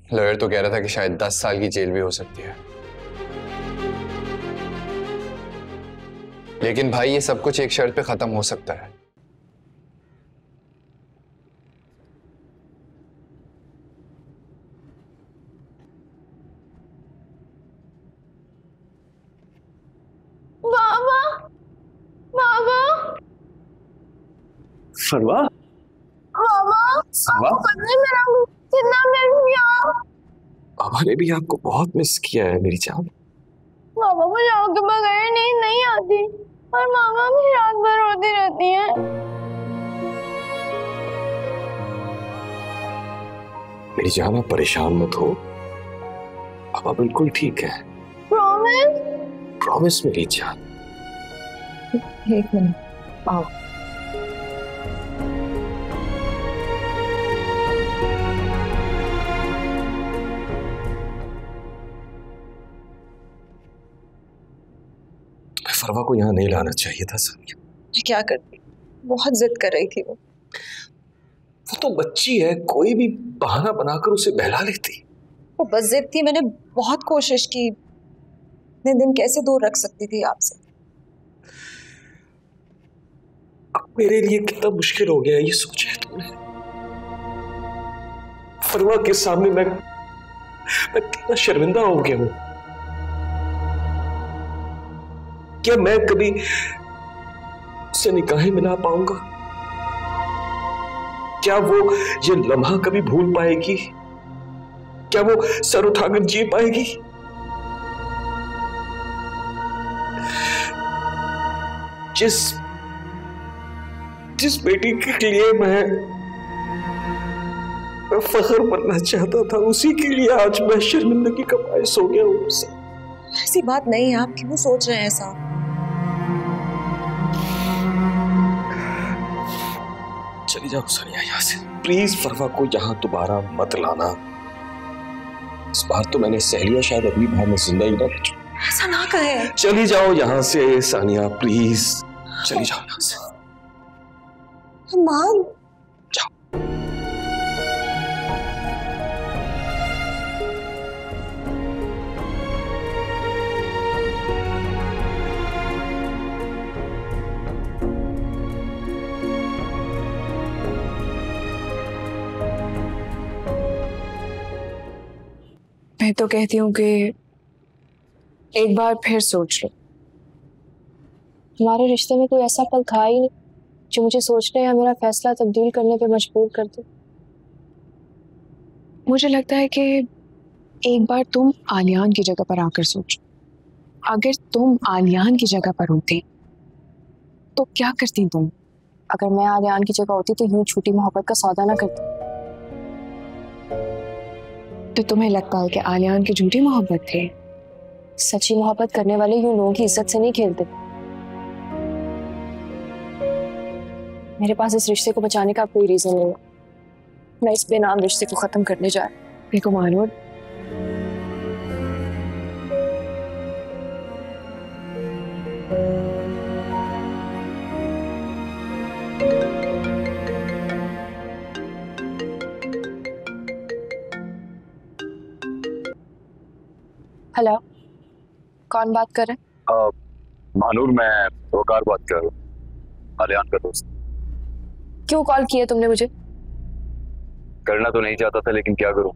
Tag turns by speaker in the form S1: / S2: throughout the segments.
S1: Lawyer तो कह रहा था कि शायद 10 साल की जेल भी हो सकती है। लेकिन भाई ये सब कुछ एक शर्त पे खत्म हो सकता है।
S2: बाबा, बाबा,
S3: फरवा,
S2: बाबा, आपको पता है मेरा कितना मिस किया?
S3: बाबा ने भी आपको बहुत मिस किया है मेरी जान।
S2: बाबा मुझे आपके बगैर नींद नहीं आती और मामा भी रात भर रोती रहती है।
S3: मेरी जान आप परेशान मत हो, पापा बिल्कुल ठीक है।
S2: प्रॉमिस?
S3: प्रॉमिस मेरी जान।
S2: एक मिनट आओ।
S3: फरवा को यहाँ नहीं लाना चाहिए था सानिया।
S4: मैं क्या करती, बहुत जिद कर रही थी वो
S3: तो बच्ची है, कोई भी बहाना बनाकर उसे बहला लेती।
S4: वो बस जिद थी। मैंने बहुत कोशिश की, इतने दिन कैसे दूर रख सकती थी आपसे।
S3: अब मेरे लिए कितना मुश्किल हो गया ये सोचा है तुमने? फरवा के सामने मैं कितना शर्मिंदा हो गया हूं। क्या मैं कभी उससे निकाहें मिला पाऊंगा? क्या वो ये लम्हा कभी भूल पाएगी? क्या वो सर उठाकर जी पाएगी? जिस बेटी के लिए मैं फख्र बनना चाहता था, उसी के लिए आज मैं शर्मिंदगी का बायस हो गया हूं।
S4: ऐसी बात नहीं है, आप क्यों सोच रहे हैं ऐसा?
S3: चली जाओ सानिया यहाँ से प्लीज। फरवा को यहाँ दोबारा मत लाना। इस बार तो मैंने सह लिया, शायद अगली बार मैं जिंदा ही ना बचूं।
S4: ऐसा ना कहे।
S3: चली जाओ यहाँ से सानिया प्लीज, चली जाओ यहाँ से।
S4: मां
S3: जाओ।
S5: मैं तो कहती हूँ कि एक बार फिर सोच लो। हमारे रिश्ते में कोई ऐसा पल था ही नहीं जो मुझे सोचने या मेरा फैसला तब्दील करने पे मजबूर कर दे। मुझे लगता है कि एक बार तुम आलियान की जगह पर आकर सोचो। अगर तुम आलियान की जगह पर होती तो क्या करती तुम? अगर मैं आलियान की जगह होती तो यूं झूठी मोहब्बत का सौदा ना करती। तो तुम्हें लगता है कि आलियान की झूठी मोहब्बत थी? सच्ची मोहब्बत करने वाले यूं लोगों की इज्जत से नहीं खेलते। मेरे पास इस रिश्ते को बचाने का कोई रीजन नहीं है। मैं इस बेनाम रिश्ते को खत्म करने जा रही हूँ। देखो मानूर, हेलो, कौन बात कर रहे हैं?
S6: मानूर, मैं वकार बात कर रहा हूँ, आलियान का दोस्त।
S5: क्यों कॉल किया तुमने मुझे?
S6: करना तो नहीं चाहता था, लेकिन क्या करूं,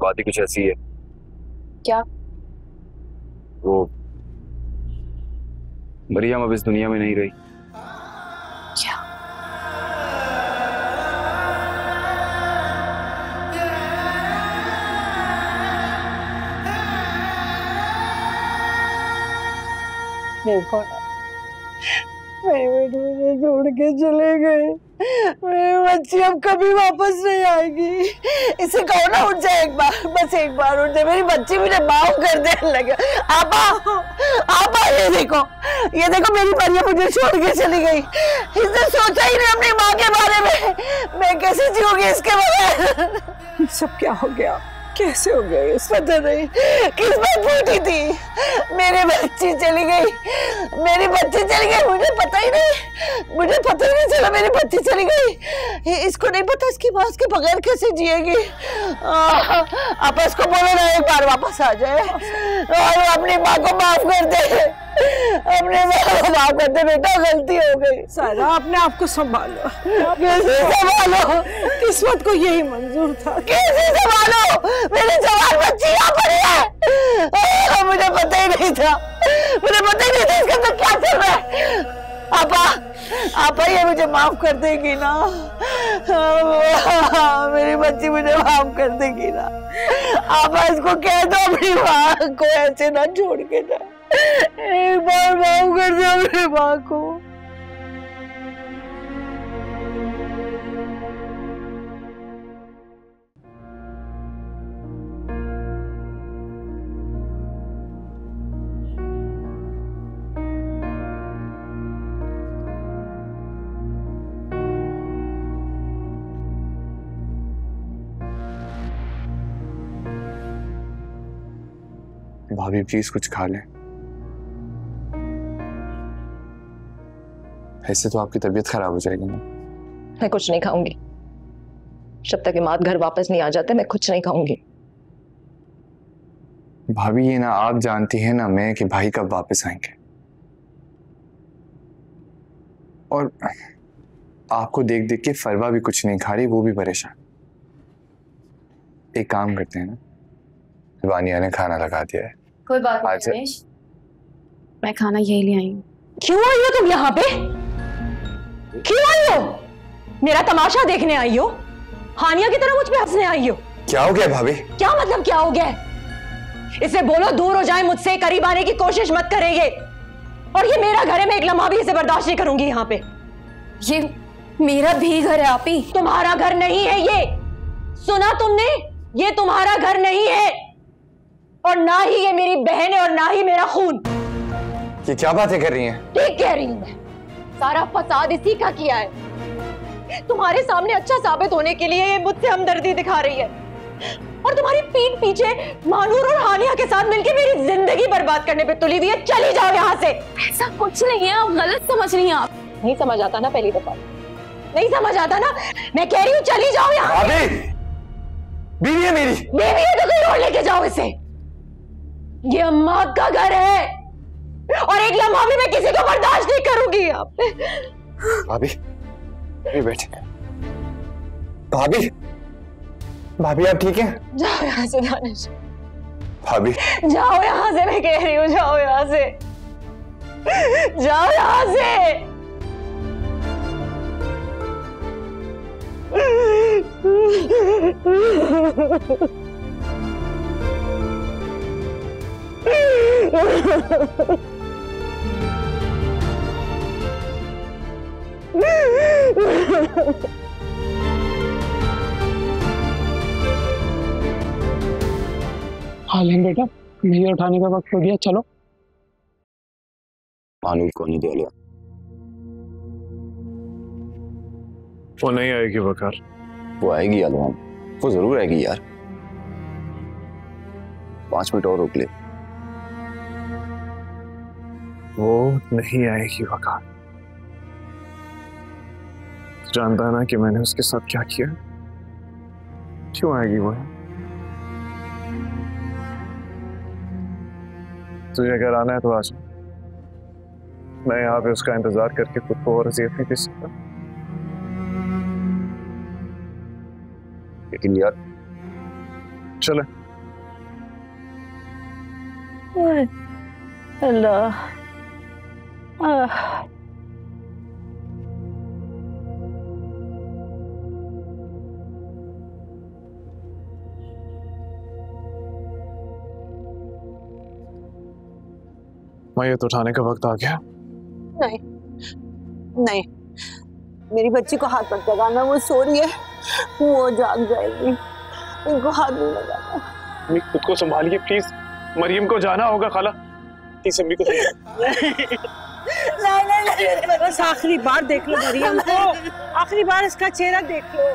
S6: बात ही कुछ ऐसी है।
S5: क्या?
S6: वो मरियम अब इस दुनिया में नहीं रही।
S5: क्या?
S2: देखो ना, मेरी बेटी मुझे छोड़ के चले गए। मेरी बच्ची अब कभी वापस नहीं आएगी। इसे कहो ना उठ जाए एक बार, बस एक बार उठ जाए। मेरी बच्ची मुझे माफ कर देने लगे। आपा, आपा, ये देखो मेरी मरियम मुझे छोड़ के चली गई। इसने सोचा ही नहीं अपनी माँ के बारे में। मैं कैसे जीऊंगी इसके बगैर?
S4: सब क्या हो गया?
S2: कैसे हो गया ये? पता नहीं किस्मत फूटी थी, मेरी बच्ची चली गई, मेरी बच्ची चली गई, मुझे पता ही नहीं चला मेरी बच्ची चली गई। इसको नहीं पता इसकी माँ के बगैर कैसे जिएगी। आप इसको बोलो ना एक बार वापस आ जाए और अपनी माँ को माफ कर दे, अपने माँ को माफ कर दे। बेटा गलती हो गई।
S7: सारा अपने आप को संभालो।
S2: कैसे संभालो?
S7: किस्मत को यही मंजूर था।
S2: कैसे संभालो? मेरी जवान बच्ची यहाँ पर है। मुझे पता ही नहीं था, इसके अंदर क्या चल रहा है। आपा ये मुझे माफ कर देगी ना? मेरी बच्ची मुझे माफ कर देगी ना? आपा इसको कह दो अपनी माँ को ऐसे ना छोड़ के जाए, एक बार माफ कर दो अपनी माँ को।
S1: भाभी प्लीज कुछ खा लें, ऐसे तो आपकी तबीयत खराब हो जाएगी ना।
S4: मैं कुछ नहीं खाऊंगी जब तक इमाद घर वापस नहीं आ जाते। मैं कुछ नहीं खाऊंगी।
S1: भाभी ये ना आप जानती हैं ना मैं कि भाई कब वापस आएंगे, और आपको देख देख के फरवा भी कुछ नहीं खा रही, वो भी परेशान। एक काम करते हैं ना, वानिया ने खाना लगा दिया है।
S5: कोई बात नहीं रमेश, मैं खाना यही ले आई हूँ।
S4: क्यों आई हो तुम यहाँ पे? क्यों आई हो? मेरा तमाशा देखने आई हो? हानिया की तरह मुझ पे हंसने आई हो?
S1: क्या हो गया भाभी?
S4: क्या मतलब क्या हो गया? इसे बोलो दूर हो जाए मुझसे, करीब आने की कोशिश मत करेंगे। और ये मेरा घर है, मैं एक लम्हा भी इसे बर्दाश्त नहीं करूंगी यहाँ पे।
S5: ये मेरा भी घर है आपी।
S4: तुम्हारा घर नहीं है ये, सुना तुमने? ये तुम्हारा घर नहीं है, और ना ही ये मेरी बहन है और ना ही मेरा खून।
S1: ये क्या बातें कर रही हैं?
S4: ठीक कह रही हूं मैं, सारा फसाद इसी का किया है। तुम्हारे सामने अच्छा साबित होने के लिए ये मुझसे हमदर्दी दिखा रही है, और तुम्हारी पीठ पीछे मानूर और हानिया के साथ मिलकर मेरी जिंदगी बर्बाद करने पे तुली हुई है। चली जाओ यहाँ से।
S5: ऐसा कुछ नहीं है, आप गलत समझ रही हैं। आप
S4: नहीं समझ आता ना, पहली दफा नहीं समझ आता ना। मैं कह रही हूँ चली जाओ यहाँ से।
S1: बीवी है मेरी।
S4: बीवी है तो कहीं और लेके जाओ इसे। ये अम्मा का घर है, और एक लम्हा भी मैं किसी को बर्दाश्त नहीं करूंगी यहाँ पे।
S1: भाभी बैठे। भाभी भाभी आप ठीक हैं?
S4: जाओ यहाँ से दानिश, भाभी
S1: जाओ
S4: यहाँ से, मैं कह रही हूँ जाओ यहाँ से, जाओ यहाँ से।
S7: हालिम बेटा, मुझे उठाने का वक्त हो गया, चलो।
S3: मानूर को नहीं दे लिया।
S8: वो नहीं आएगी वकार।
S3: वो आएगी अलवाम, वो जरूर आएगी यार। 5 मिनट और रुक ले।
S8: वो नहीं आएगी वकार। जानता है ना कि मैंने उसके साथ क्या किया? क्यों आएगी वो? तुझे अगर आना है तो आ जा। मैं यहाँ पे उसका इंतजार करके खुद को और अजियत नहीं दे सकता।
S3: लेकिन यार
S8: चले।
S2: अल्लाह।
S8: मैयत उठाने का वक्त आ गया।
S2: नहीं नहीं, मेरी बच्ची को हाथ मत लगाना, वो सो रही है, वो जाग जाएगी। इनको हाथ नहीं लगाना।
S8: खुद को संभालिए प्लीज। मरियम को जाना होगा खाला। प्लीज अम्मी को
S7: नहीं, बस आखिरी बार देख लो मरियम को, आखिरी बार इसका चेहरा देख लो।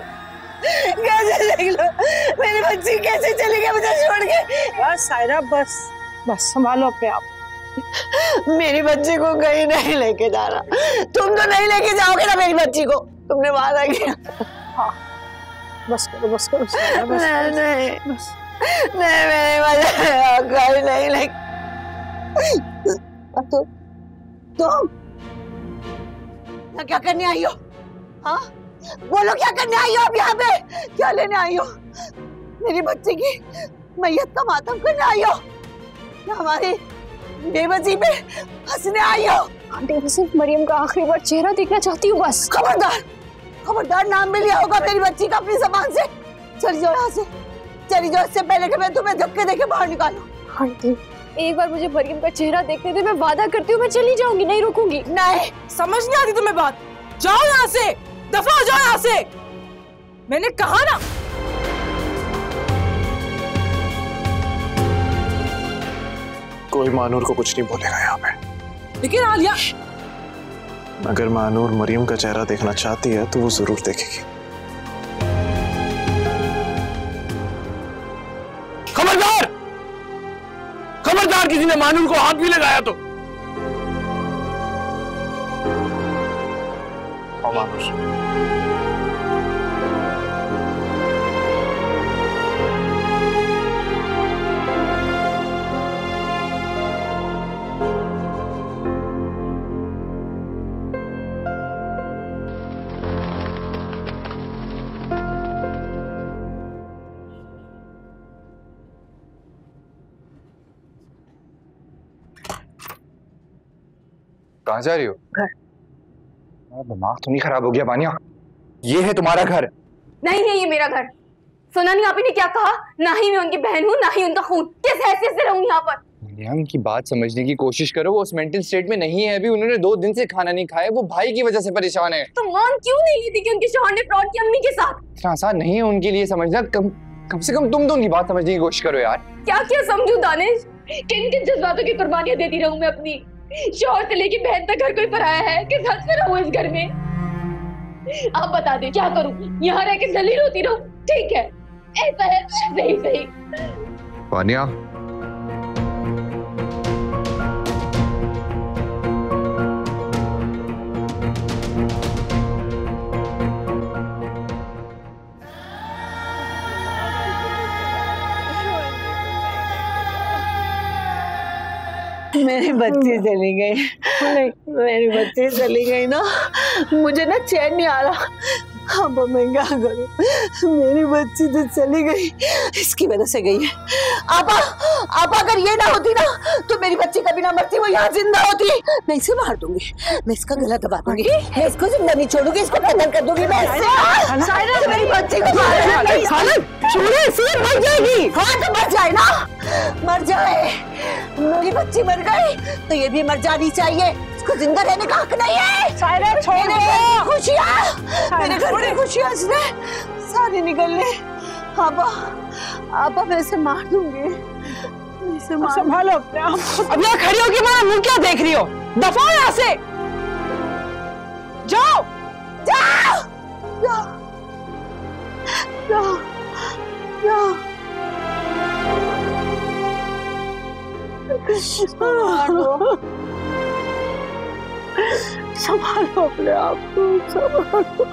S2: कैसे देख लो, मेरी बच्ची कैसे चली गई मुझे छोड़ के।
S7: बस सायरा बस बस संभालो अपने आप।
S2: मेरी बच्ची को कहीं नहीं लेके जाना। तुम तो नहीं लेके जाओगे ना मेरी बच्ची को, तुमने वादा किया।
S7: हाँ बस करो सायरा, बस
S2: नहीं
S7: बस
S2: नहीं मेरी बच्ची कहीं नहीं लेके। तुम क्या करने आई हो? हाँ बोलो, क्या करने आई हो अब यहाँ पे? क्या लेने आई हो? मेरी बच्ची की मैयत का मातम करने आई हो या हमारी बेबसी पे हंसने आई हो?
S5: आंटी मैं सिर्फ मरियम का आखिरी बार चेहरा देखना चाहती हूँ बस।
S2: खबरदार नाम भी लिया होगा मेरी बच्ची का अपनी जबान से। चली जाओ यहाँ से, चली जाओ, इससे पहले कि मैं तुम्हें धक्के देके बाहर निकालूं।
S5: आंटी एक बार मुझे मरियम का चेहरा देखने दे, मैं वादा करती हूँ मैं चली जाऊंगी, नहीं रुकूंगी।
S2: नहीं
S7: समझ नहीं आती तुम्हें बात। जाओ यहाँ से, दफा हो जाओ यहाँ से, मैंने कहा ना।
S8: कोई मानूर को कुछ नहीं बोलेगा यहाँ पे।
S7: लेकिन आलिया,
S8: अगर मानूर मरियम का चेहरा देखना चाहती है तो वो जरूर देखेगी।
S3: खबरदार, खबरदार, किसी ने मानूर को हाथ भी लगाया तो।
S8: मानूर
S1: कहाँ जा रही हो?
S5: घर।
S1: दिमाग तो नहीं खराब हो गया बानिया? ये है तुम्हारा घर?
S4: नहीं है ये मेरा घर। सुना नहीं आप ही ने क्या कहा? ना ही मैं उनकी बहन हूँ ना ही उनका खून। किस हैसियत से रहूंगी यहाँ पर?
S1: उनकी बात समझने की कोशिश करो, वो उस मेंटल स्टेट में नहीं है अभी। उन्होंने 2 दिन से खाना नहीं खाया, वो भाई की वजह से परेशान है।
S4: तो मान क्यों नहीं लेती कि उनके शौहर ने फ्रॉड किया अम्मी के साथ?
S1: इतना आसान नहीं है उनके लिए समझना। कम से कम तुम तो उनकी बात समझने की कोशिश करो यार।
S4: क्या क्या समझू दानिश? किन किन जज्बातों की कुर्बानियां देती रहूं मैं अपनी? शौहर से लेके बहन तक घर कोई पराया है कि सच में रहूं इस घर में? आप बता दे क्या करूं? यहाँ रह के जलील होती रहूं? ठीक है, ऐसा है तो सही सही।
S1: बानिया
S2: मेरी बच्ची चली गई। नहीं मेरी बच्ची चली गई ना, मुझे ना चैन नहीं आ रहा। अब मैं क्या करूं? मेरी बच्ची तो चली गई, इसकी वजह से गई है। आपा अगर ये ना होती ना तो मेरी बच्ची कभी ना मरती, वो यहाँ जिंदा होती। मैं इसे मार दूंगी, मैं इसका गला दबा दूंगी, मैं इसको जिंदा नहीं छोड़ूंगी, इसको बंधन कर दूंगी। मैं इससे मेरी बच्ची को मर जाएगी। हाँ तो मर जाए ना, मर जाए। मेरी बच्ची मर गई तो ये भी मर जानी चाहिए, इसको जिंदा रहने का हक नहीं है। सायरा छोड़ो, खुशियाँ, मेरे घर की खुशियाँ इसने सारी निकलने। आपा मैं इसे मार दूंगी, इसे मार।
S7: संभालो अपने आप। अब यहाँ खड़ी होगी मां, मुंह क्या देख रही हो? दफा यहाँ से, जाओ
S2: जाओ जाओ जाओ जाओ। संभालो अपने आप को, संभालो।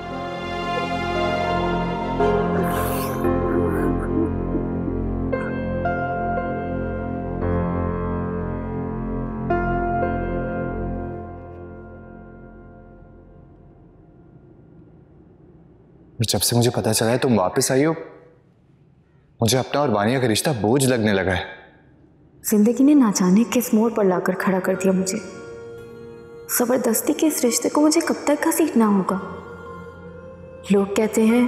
S1: जब से मुझे पता चला है तुम वापस आई हो, मुझे अपना और बानिया का रिश्ता बोझ लगने लगा है।
S9: जिंदगी ने ना जाने किस मोड़ पर लाकर खड़ा कर दिया मुझे। जबरदस्ती के इस रिश्ते को मुझे कब तक घसीटना होगा? लोग कहते हैं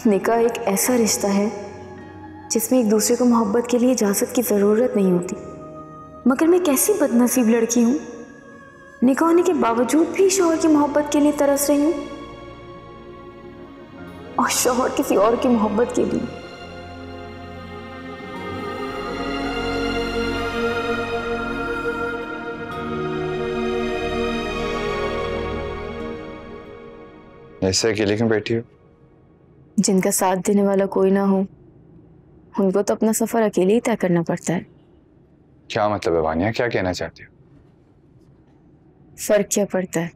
S9: निकाह एक ऐसा रिश्ता है जिसमें एक दूसरे को मोहब्बत के लिए इजाज़त की ज़रूरत नहीं होती, मगर मैं कैसी बदनसीब लड़की हूँ, निकाह होने के बावजूद भी शौहर की मोहब्बत के लिए तरस रही हूँ, और शौहर किसी और की मोहब्बत के लिए।
S1: ऐसे अकेले क्यों बैठी हो?
S9: जिनका साथ देने वाला कोई ना हो उनको तो अपना सफर अकेले ही तय करना पड़ता है।
S1: क्या मतलब है वानिया, क्या कहना चाहती हो?
S9: फर्क क्या पड़ता है?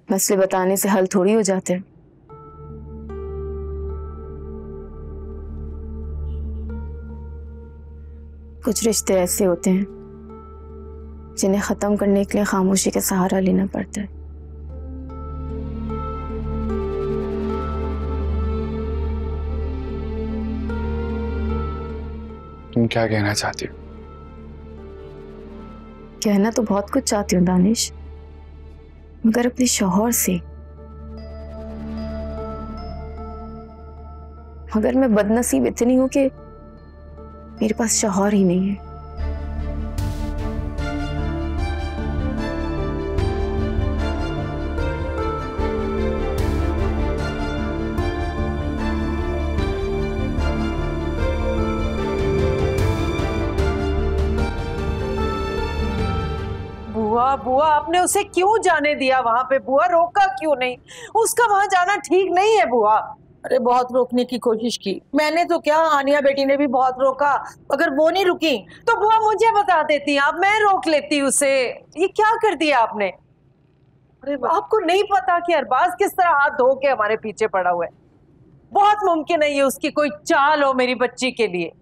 S9: मसले बताने से हल थोड़ी हो जाते हैं। कुछ रिश्ते ऐसे होते हैं जिन्हें खत्म करने के लिए खामोशी का सहारा लेना पड़ता है।
S1: तुम क्या कहना चाहती हो?
S9: कहना तो बहुत कुछ चाहती हूँ दानिश, मगर अपने शौहर से। मगर मैं बदनसीब इतनी हूं कि मेरे पास शौहर ही नहीं है।
S2: बुआ आपने उसे क्यों जाने दिया वहां पे? बुआ रोका क्यों नहीं? उसका वहां जाना ठीक नहीं है बुआ। अरे बहुत रोकने की कोशिश की मैंने तो क्या, आनिया बेटी ने भी बहुत रोका, अगर वो नहीं रुकी तो बुआ मुझे बता देती, अब मैं रोक लेती उसे। ये क्या कर दिया आपने? अरे आपको नहीं पता कि अरबाज किस तरह हाथ धो के हमारे पीछे पड़ा हुआ है? बहुत मुमकिन है ये उसकी कोई चाल हो मेरी बच्ची के लिए।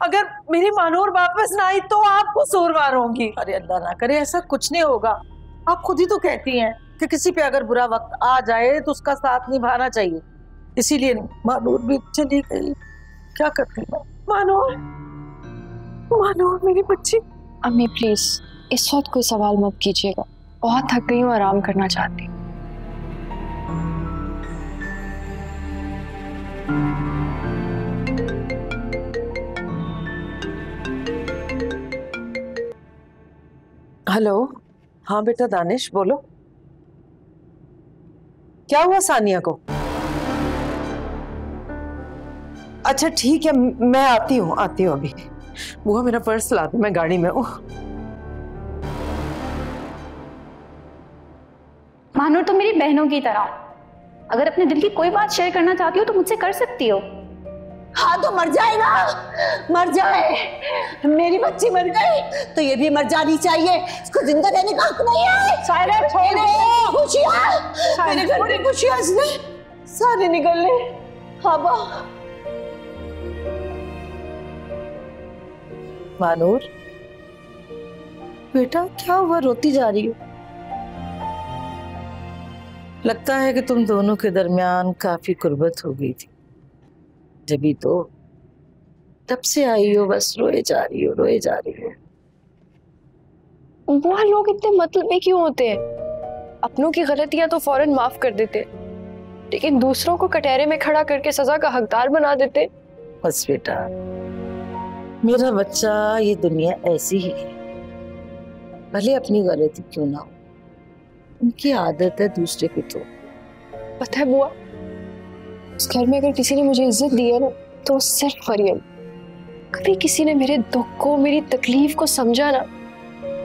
S2: अगर मेरी मानूर वापस ना आई तो आप कसूरवार होंगी। अरे अल्लाह ना करे, ऐसा कुछ नहीं होगा। आप खुद ही तो कहती हैं कि किसी पे अगर बुरा वक्त आ जाए तो उसका साथ निभाना चाहिए, इसीलिए मानूर भी चली गई। क्या करती मैं? मानूर, मानूर मेरी बच्ची।
S5: अम्मी प्लीज इस वक्त कोई सवाल मत कीजिएगा, बहुत थक गई हूँ, आराम करना चाहती हूँ।
S2: हेलो, हाँ बेटा दानिश बोलो, क्या हुआ सानिया को? अच्छा ठीक है, मैं आती हूँ अभी। वो मेरा पर्स ला दो, मैं गाड़ी में हूँ।
S10: मानूर तो मेरी बहनों की तरह, अगर अपने दिल की कोई बात शेयर करना चाहती हो तो मुझसे कर सकती हो।
S2: हाँ तो मर जाए ना, मर जाए। मेरी बच्ची मर गई तो ये भी मर जानी चाहिए, इसको जिंदा रहने का हक नहीं है। सारे खुशियाँ, मेरे घर में खुशियाँ इसने सारे निकल ले। हवा मानूर बेटा क्या हुआ, रोती जा रही हो? लगता है कि तुम दोनों के दरमियान काफी कुर्बत हो गई थी, जभी तो तब से आई हो बस रोए जा रही हो, रोए जा रही हो।
S5: वो लोग इतने मतलबी क्यों होते हैं? अपनों की गलतियां तो फौरन माफ कर देते, लेकिन दूसरों को कटहरे में खड़ा करके सजा का हकदार बना देते।
S2: बस बेटा, मेरा बच्चा, ये दुनिया ऐसी ही है, भले अपनी गलती क्यों ना हो, उनकी आदत है दूसरे को। तो
S5: पता है बुआ, उस घर में अगर किसी ने मुझे इज्जत दी है ना तो सिर्फ मरियम। कभी किसी ने मेरे दुख को, मेरी तकलीफ को समझा ना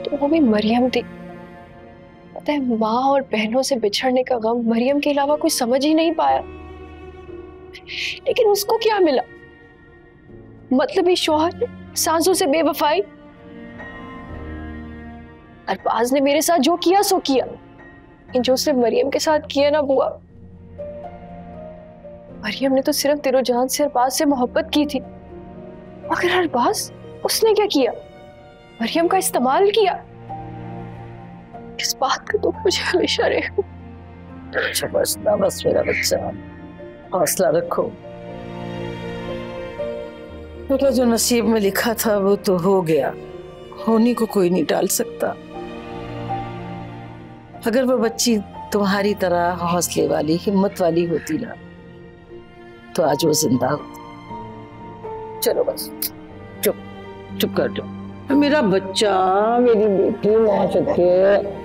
S5: तो वो भी मरियम थी। पता है, माँ और बहनों से बिछड़ने का गम मरियम के अलावा कोई समझ ही नहीं पाया, लेकिन उसको क्या मिला? मतलबी शौहर, सांसों से बेवफाई। अरबाज ने मेरे साथ जो किया सो किया, लेकिन जो उसने मरियम के साथ किया ना बुआ, मरियम ने तो सिर्फ दिलो जान से अरबाज से मोहब्बत की थी, मगर अरबाज उसने क्या किया? मरियम का इस्तेमाल किया। इस बात का तो मुझे हमेशा रहेगा।
S2: अच्छा बस ना, बस मेरा बच्चा, हौसला रखो। बेटा जो नसीब में लिखा था वो तो हो गया, होने को कोई नहीं टाल सकता। अगर वो बच्ची तुम्हारी तरह हौसले वाली, हिम्मत वाली होती ना तो आज वो जिंदा होती। चलो बस चुप चुप कर दो, मेरा बच्चा, मेरी बेटी मां सके।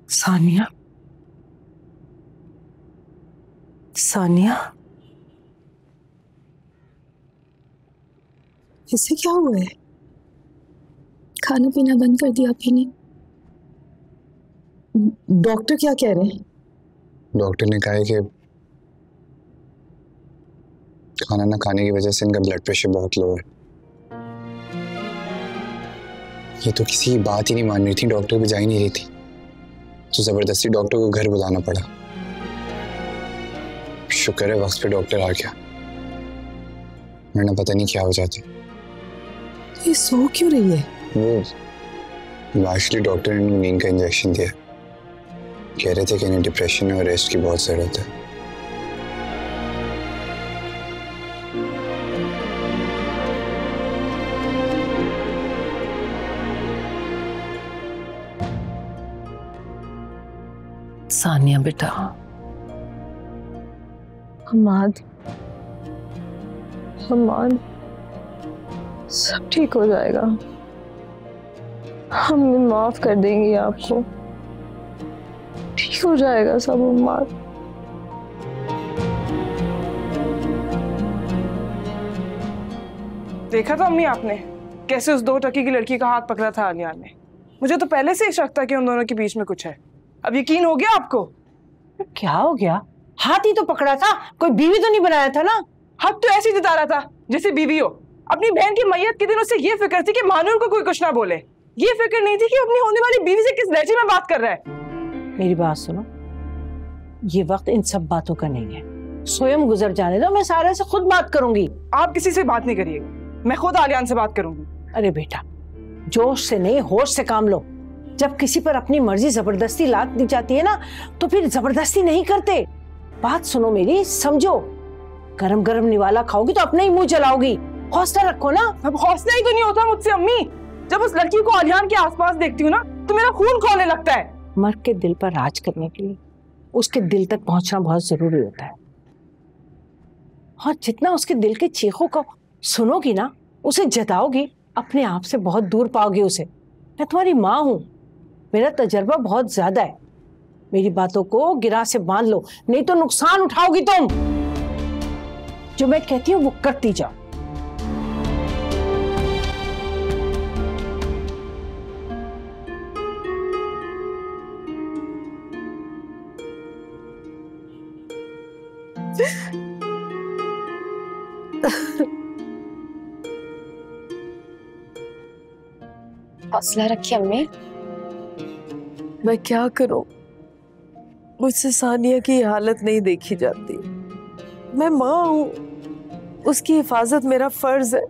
S2: सानिया, सानिया, इसे क्या हुआ है?
S9: खाना पीना बंद कर दिया आपने?
S2: डॉक्टर क्या कह रहे हैं?
S1: डॉक्टर ने कहा है कि खाना ना खाने की वजह से इनका ब्लड प्रेशर बहुत लो है। ये तो किसी की बात ही नहीं मान रही थी, डॉक्टर भी जा ही नहीं रही थी, तो जबरदस्ती डॉक्टर को घर बुलाना पड़ा। शुक्र है वक्त पे डॉक्टर आ गया, वरना पता नहीं क्या हो जाता।
S2: ये सो क्यों रही है?
S1: वो लास्टली डॉक्टर ने नींद का इंजेक्शन दिया, कह रहे थे कि इन्हें डिप्रेशन में और रेस्ट की बहुत जरूरत है।
S2: सानिया बेटा, हमाद सब ठीक हो जाएगा, हम माफ कर देंगे आपको, ठीक हो जाएगा सब। हमाद,
S7: देखा था अम्मी आपने कैसे उस 2 टकी की लड़की का हाथ पकड़ा था आलियान ने? मुझे तो पहले से ही शक था कि उन दोनों के बीच में कुछ है। अब यकीन हो गया आपको?
S11: क्या हो गया? हाथ ही तो पकड़ा था, कोई बीवी तो नहीं बनाया था ना।
S7: हक तो ऐसे ही जता रहा था जैसे बीवी हो। अपनी बहन की मैयत के दिन उसे ये फिक्र थी कि मानूर को कोई कुछ ना बोले, ये फिक्र नहीं थी कि अपनी होने वाली बीवी से किस लहजे में बात कर रहा है।
S11: मेरी बात सुनो, ये वक्त इन सब बातों का नहीं है, स्वयं गुजर जाने दो, मैं सारे से खुद बात करूंगी।
S7: आप किसी से बात नहीं करिएगा, मैं खुद आलियान से बात करूंगी।
S11: अरे बेटा, जोश से नहीं होश से काम लो। जब किसी पर अपनी मर्जी जबरदस्ती लाद दी जाती है ना, तो फिर जबरदस्ती नहीं करते। बात सुनो मेरी, समझो। गरम गरम निवाला खाओगी तो अपने ही मुंह जलाओगी, हौसला रखो ना।
S7: अब हौसला ही तो नहीं होता मुझसे अम्मी। जब उस लड़की को आलियान के आसपास देखती हूँ ना, तो मेरा खून खौलने लगता है।
S11: मर्द के दिल पर राज करने के लिए उसके दिल तक पहुंचना बहुत जरूरी होता है, और जितना उसके दिल के चीखों को सुनोगी ना, उसे जताओगी, अपने आप से बहुत दूर पाओगी उसे। मैं तुम्हारी माँ हूं, मेरा तजर्बा बहुत ज्यादा है। मेरी बातों को गिरा से बांध लो, नहीं तो नुकसान उठाओगी तुम। जो मैं कहती हूँ वो करती जाओ।
S5: हौसला रखिए अम्मी।
S2: मैं क्या करूं, मुझसे सानिया की हालत नहीं देखी जाती। मैं माँ हूं, उसकी हिफाजत मेरा फर्ज है,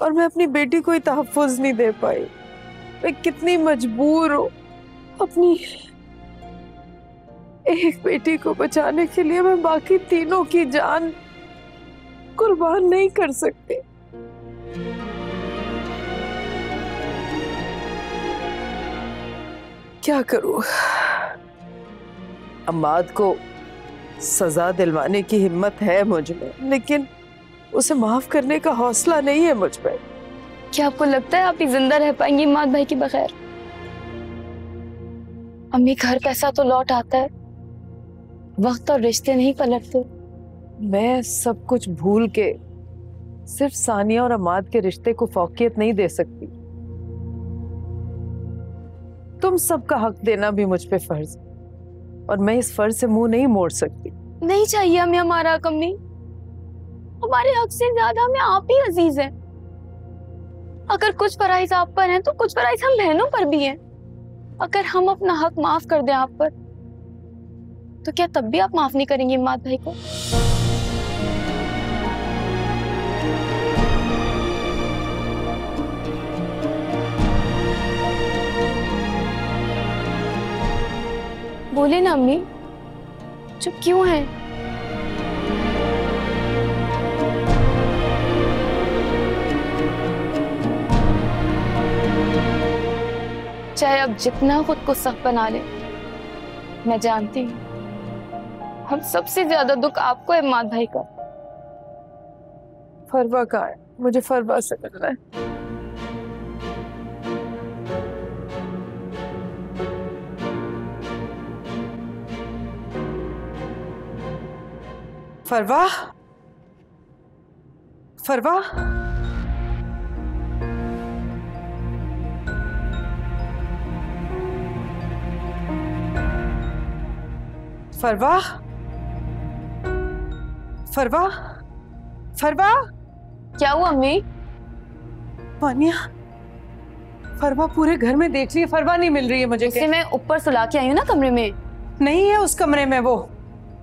S2: और मैं अपनी बेटी को तहफ़्फ़ुज़ नहीं दे पाई। मैं कितनी मजबूर हूं। अपनी एक बेटी को बचाने के लिए मैं बाकी तीनों की जान कुर्बान नहीं कर सकती। क्या करूं? अम्माद को सजा दिलवाने की हिम्मत है मुझ में, लेकिन उसे माफ करने का हौसला नहीं है मुझ पे।
S10: क्या आपको लगता है आप ही जिंदा रह पाएंगी इमाद भाई के बगैर? अम्मी, घर पैसा तो लौट आता है, वक्त और रिश्ते नहीं पलटते।
S2: मैं सब कुछ भूल के सिर्फ सानिया और अम्माद के रिश्ते को फौकियत नहीं दे सकती। तुम सबका हक देना भी मुझ पे फर्ज है, और मैं इस फर्ज से मुंह नहीं मोड़ सकती।
S10: नहीं चाहिए हमें हमारा हक अम्मी, हमारे हक से ज्यादा हमें आप ही अजीज हैं। अगर कुछ फराइज आप पर हैं तो कुछ फराइज हम बहनों पर भी हैं। अगर हम अपना हक माफ कर दें आप पर, तो क्या तब भी आप माफ नहीं करेंगे इमाद भाई को? बोले ना अम्मी, चुप क्यों है? चाहे अब जितना खुद को सख्त बना ले, मैं जानती हूँ हम सबसे ज्यादा दुख आपको है इमाद भाई का।
S2: फरवा कहाँ है? मुझे फरवा से मिलना है।
S7: फरवा, फरवा, फरवा, फरवा, फरवा।
S10: क्या हुआ अम्मी?
S7: मानिया, फरवा पूरे घर में देख रही है, फरवा नहीं मिल रही है मुझे।
S10: उसे मैं ऊपर सुला के आई हूँ ना कमरे में।
S7: नहीं है उस कमरे में वो।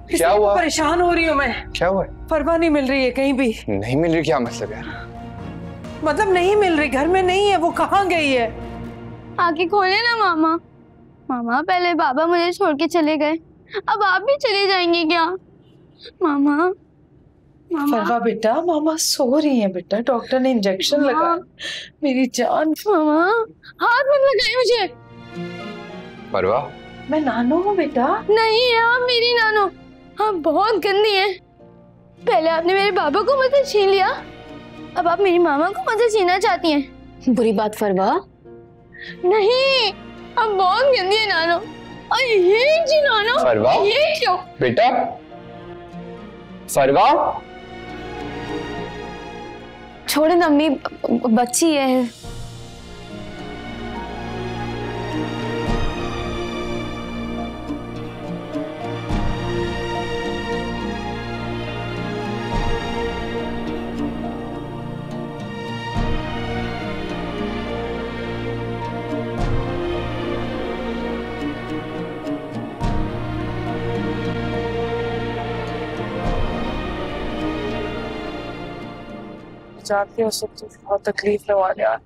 S1: क्या हुआ?
S7: परेशान हो रही हूँ मैं।
S1: क्या हुआ?
S7: फरवा नहीं मिल रही है कहीं भी।
S1: नहीं मिल रही? क्या मतलब यार?
S7: मतलब नहीं मिल रही, घर में नहीं है, वो कहाँ गई है?
S10: आंखें खोले ना मामा। मामा पहले बाबा मुझे छोड़ के चले गए, अब आप भी चले जाएंगे क्या? मामा, मामा।
S7: फरवा बेटा, मामा सो रही है बेटा, डॉक्टर ने इंजेक्शन लगाया। मेरी जान।
S10: मामा हाथ मत लगाइए मुझे।
S1: फरवा,
S7: मैं नानो हूँ बेटा।
S10: नहीं है आप मेरी नानो, आप बहुत गंदी हैं। पहले आपने मेरे बाबा को मुझसे छीन लिया, अब आप मेरी मामा को मुझसे छीनना चाहती हैं। बुरी बात फरवा। नहीं, आप बहुत गंदी है नानो। और ये जी नानो,
S1: फरवा,
S10: ये क्यों?
S1: बेटा, फरवा।
S10: छोड़े ना अम्मी, बच्ची है।
S7: जानती हूँ उस वक्त बहुत तकलीफ लगा यार।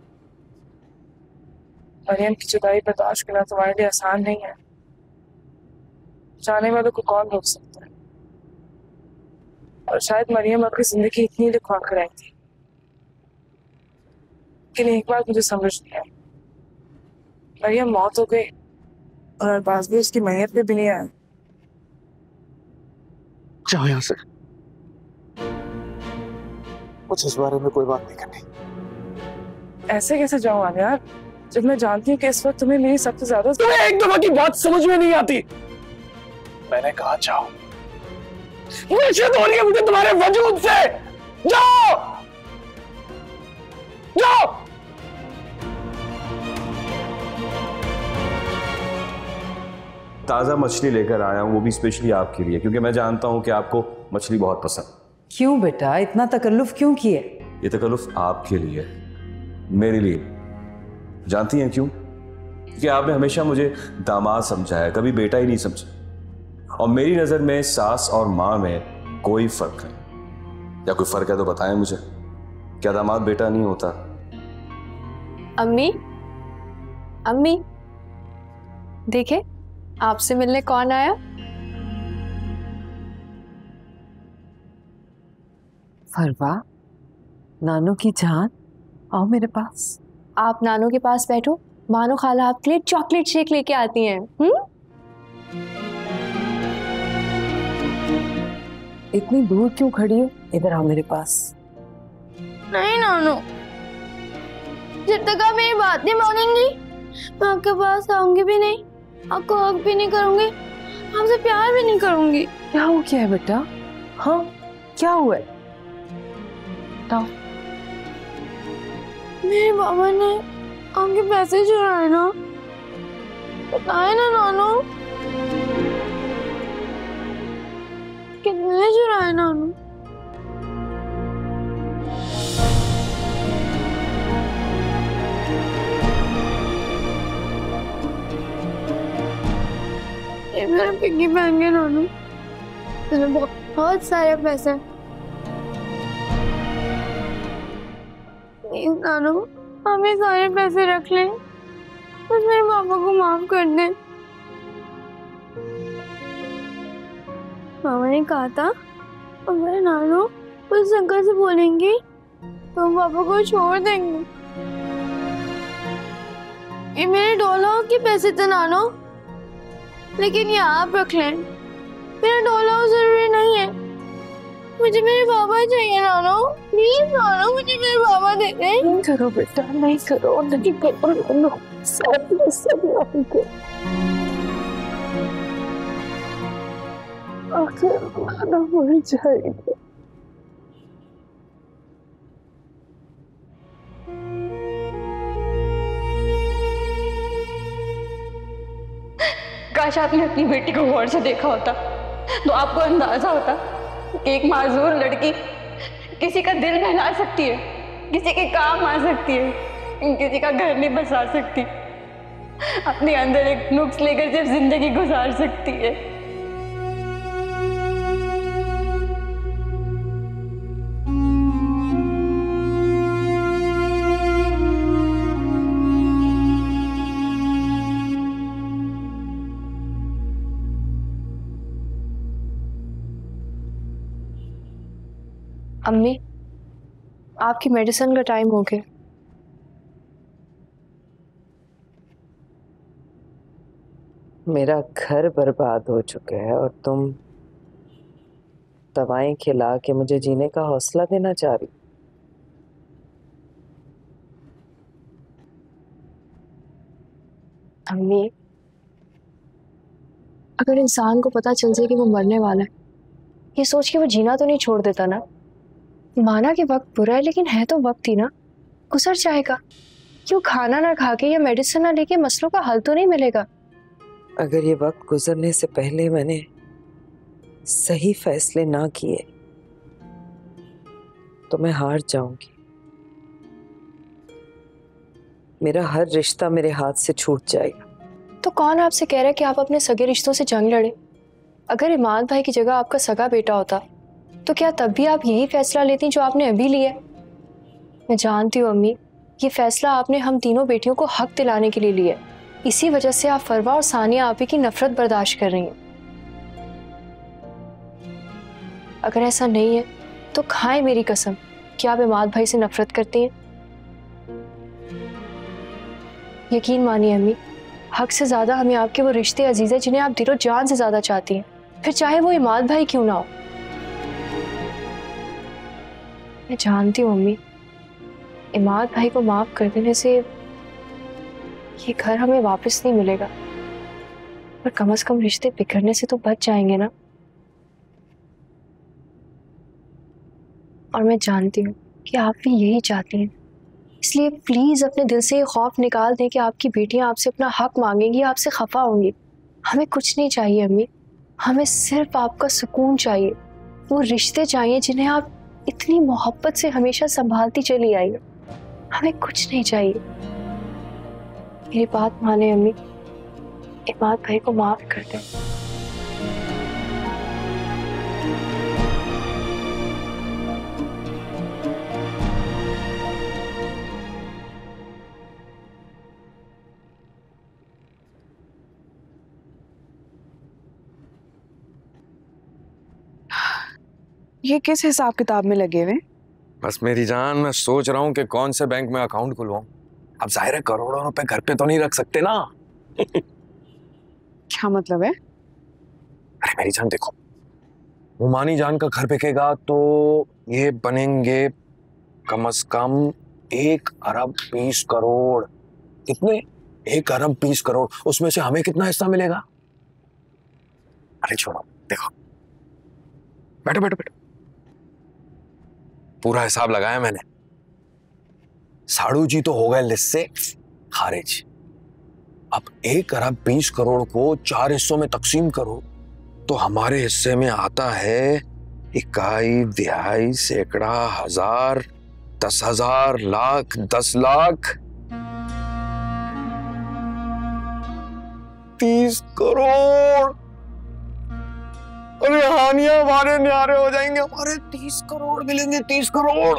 S7: मरियम की जुदाई बर्दाश्त करना तुम्हारे लिए आसान नहीं है। जाने वालों को कौन रोक सकता है? और शायद मरियम अपनी जिंदगी इतनी लिखवा कर आई थी, लेकिन एक बात मुझे समझ नहीं आई। मरियम मौत हो गई और अरबाज भी उसकी मैयत पे भी नहीं आया।
S8: जाओ यहाँ से, मुझे इस बारे में कोई बात नहीं करनी।
S7: ऐसे कैसे जाऊँ यार, जब मैं जानती हूँ कि इस वक्त तुम्हें मेरी सबसे ज्यादा।
S8: तुम्हें एक दफा की बात समझ में नहीं आती। मैंने कहा जाओ, मुझे तो नहीं, मुझे तुम्हारे वजूद से। जाओ, जाओ।
S3: ताज़ा मछली लेकर आया हूँ, वो भी स्पेशली आपके लिए, क्योंकि मैं जानता हूँ कि आपको मछली बहुत पसंद।
S2: क्यों बेटा, इतना तकल्लुफ क्यों किए?
S3: ये तकल्लुफ आपके लिए, मेरे लिए। जानती हैं क्यों? क्योंकि आपने हमेशा मुझे दामाद समझा है, कभी बेटा ही नहीं समझा। और मेरी नज़र में सास और माँ में कोई फर्क नहीं। या कोई फर्क है तो बताएं मुझे। क्या दामाद बेटा नहीं होता?
S5: अम्मी, अम्मी देखे आपसे मिलने कौन आया?
S2: फरवा, नानू की जान, आओ मेरे पास।
S5: आप नानू के पास बैठो, मानो खाला आपके लिए चॉकलेट शेक लेके आती हैं।
S2: इतनी दूर क्यों खड़ी हो? इधर आओ मेरे पास।
S10: नहीं नानू, जब तक आप मेरी बात नहीं मानेंगी मैं आपके पास आऊंगी भी नहीं, आपको हक भी नहीं करूंगी, आपसे प्यार भी नहीं करूंगी।
S2: क्या हो गया है बेटा? हाँ, क्या हुआ है? बताओ।
S10: मेरे बाबा ने आपके पैसे चुराए ना, बताए ना नानू। कितने चुराए नानू? ये मेरा पिग्गी बैंक है नानू, इसमें बहुत सारे पैसे। प्लीज नानू, आप ये सारे पैसे रख लें, बस मेरे पापा को माफ कर दें। मामा ने कहा था अगर नानू उस अंकल से बोलेंगी तो हम पापा को छोड़ देंगे। ये मेरे डॉलर के पैसे थे नानू, लेकिन ये आप रख लें, मेरा डॉलर जरूरी नहीं है, मुझे मेरे बाबा चाहिए नानू। प्लीज नानू, मुझे मेरे बाबा दे दें।
S2: नहीं करो बेटा, नहीं करो, नहीं करो, सब आखिर खाना मर जाएगा।
S10: काश आपने अपनी बेटी को गौर से देखा होता तो आपको अंदाजा होता कि एक माजूर लड़की किसी का दिल बहला सकती है, किसी के काम आ सकती है, किसी का घर नहीं बसा सकती, अपने अंदर एक नुक्स लेकर सिर्फ जिंदगी गुजार सकती है।
S9: अम्मी, आपकी मेडिसिन का टाइम हो गया।
S2: मेरा घर बर्बाद हो चुका है और तुम दवाएं खिला के मुझे जीने का हौसला देना चाह रही।
S9: अम्मी, अगर इंसान को पता चल जाए कि वो मरने वाला है, ये सोच के वो जीना तो नहीं छोड़ देता ना। माना कि वक्त बुरा है, लेकिन है तो वक्त ही ना, गुजर जाएगा। क्यों खाना ना खा के या मेडिसिन ना लेके मसलों का हल तो नहीं मिलेगा।
S2: अगर ये वक्त गुजरने से पहले मैंने सही फैसले ना किए तो मैं हार जाऊंगी। मेरा हर रिश्ता मेरे हाथ से छूट जाएगा।
S9: तो कौन आपसे कह रहा है कि आप अपने सगे रिश्तों से जंग लड़े? अगर इमाद भाई की जगह आपका सगा बेटा होता तो क्या तब भी आप यही फैसला लेती जो आपने अभी लिया? मैं जानती हूँ अम्मी, ये फैसला आपने हम तीनों बेटियों को हक दिलाने के लिए लिया। इसी वजह से आप फरवा और सानिया आपी की नफरत बर्दाश्त कर रही हैं। अगर ऐसा नहीं है तो खाएं मेरी कसम कि आप इमाद भाई से नफरत करती हैं। यकीन मानिए अम्मी, हक से ज्यादा हमें आपके वो रिश्ते अजीज है जिन्हें आप दिलो जान से ज्यादा चाहती हैं, फिर चाहे वो इमाद भाई क्यों ना हो। मैं जानती हूँ अम्मी, इमाद भाई को माफ कर देने से ये घर हमें वापस नहीं मिलेगा, पर कम से कम रिश्ते बिखरने से तो बच जाएंगे ना। और मैं जानती हूँ कि आप भी यही चाहती हैं, इसलिए प्लीज अपने दिल से ये खौफ निकाल दें कि आपकी बेटियां आपसे अपना हक मांगेंगी, आपसे खफा होंगी। हमें कुछ नहीं चाहिए अम्मी, हमें सिर्फ आपका सुकून चाहिए, वो रिश्ते चाहिए जिन्हें आप इतनी मोहब्बत से हमेशा संभालती चली आई हो। हमें कुछ नहीं चाहिए। मेरी बात माने अम्मी, इमाद भाई को माफ कर दें।
S5: ये किस हिसाब किताब में लगे हुए?
S8: बस मेरी जान, मैं सोच रहा हूँ कि कौन से बैंक में अकाउंट खुलवाऊं। अब जाहिर है करोड़ों रुपए घर पे तो नहीं रख सकते ना।
S5: क्या मतलब है?
S8: अरे मेरी जान देखो, उमानी जान का घर बिकेगा तो ये बनेंगे कम से कम 1 अरब 20 करोड़। कितने? 1 अरब 20 करोड़। उसमें से हमें कितना हिस्सा मिलेगा? अरे छोड़ो, देखो, बैठो बैठो बैठो, पूरा हिसाब लगाया मैंने। साड़ू जी तो हो गए लिस्ट से खारिज। अब 1 अरब 20 करोड़ को 4 हिस्सों में तकसीम करो तो हमारे हिस्से में आता है इकाई, दिहाई, सैकड़ा, हजार, 10,000, लाख, 10 लाख, 30 करोड़। अरे हानिया हमारे न्यारे हो जाएंगे, हमारे 30 करोड़ मिलेंगे, 30 करोड़।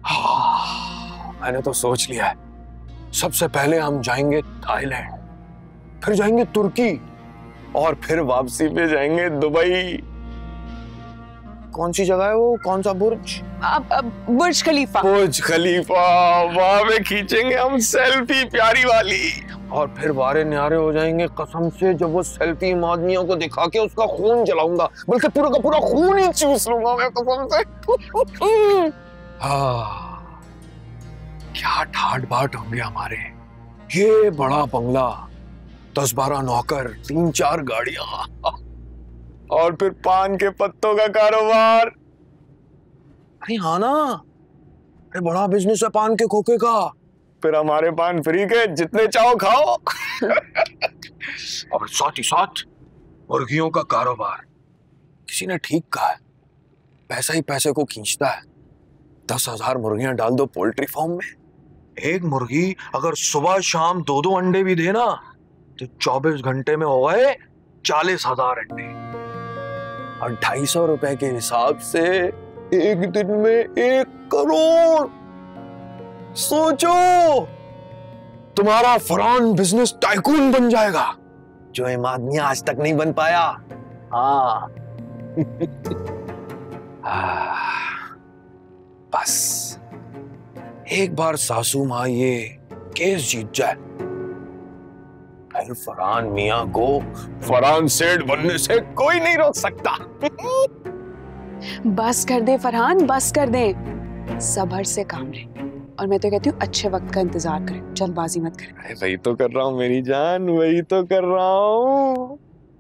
S8: हाँ, मैंने तो सोच लिया है, सबसे पहले हम जाएंगे थाईलैंड, फिर जाएंगे तुर्की और फिर वापसी पे जाएंगे दुबई। कौन सी जगह है वो, कौन सा बुर्ज?
S5: बुर्ज खलीफा।
S8: बुर्ज खलीफा, वहां पे खींचेंगे हम सेल्फी प्यारी वाली, और फिर वारे न्यारे हो जाएंगे। कसम से जब वो सेल्फी आदमियों को दिखा के उसका खून जलाऊंगा, बल्कि पूरा का पूरा खून ही चूस लूंगा मैं कसम से। हाँ, क्या ठाट बाट होंगे हमारे। ये बड़ा बंगला, 10-12 नौकर, 3-4 गाड़ियां, और फिर पान के पत्तों का कारोबार। अरे हाँ ना, अरे बड़ा बिजनेस है पान के खोखे का। फिर हमारे पान फ्री के, जितने चाहो खाओ। और साथ ही साथ मुर्गियों का कारोबार। किसी ने ठीक कहा है, पैसा ही पैसे को खींचता है। 10,000 मुर्गियां डाल दो पोल्ट्री फार्म में, एक मुर्गी अगर सुबह शाम 2-2 अंडे भी दे ना, तो 24 घंटे में हो गए 40,000 अंडे। और 250 रुपए के हिसाब से एक दिन में 1 करोड़। सोचो, तुम्हारा फरहान बिजनेस टाइकून बन जाएगा, जो इम आदमी आज तक नहीं बन पाया। हाँ। बस एक बार सासू माँ ये केस जीत जाए, फिर फरहान मियाँ को फरहान सेठ बनने से कोई नहीं रोक सकता।
S5: बस कर दे फरहान, बस कर दे। सब्र से काम ले, और मैं तो कहती हूँ अच्छे वक्त का इंतजार करें, जल्दबाजी मत करें।
S8: वही तो कर रहा हूँ मेरी जान, वही तो कर रहा हूँ।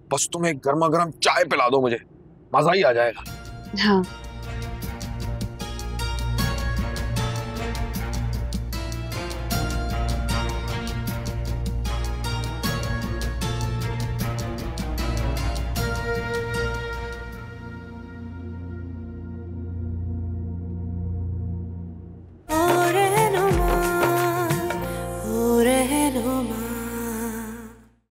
S8: बस तुम एक गर्मा गर्म चाय पिला दो मुझे, मजा ही आ जाएगा।
S5: हाँ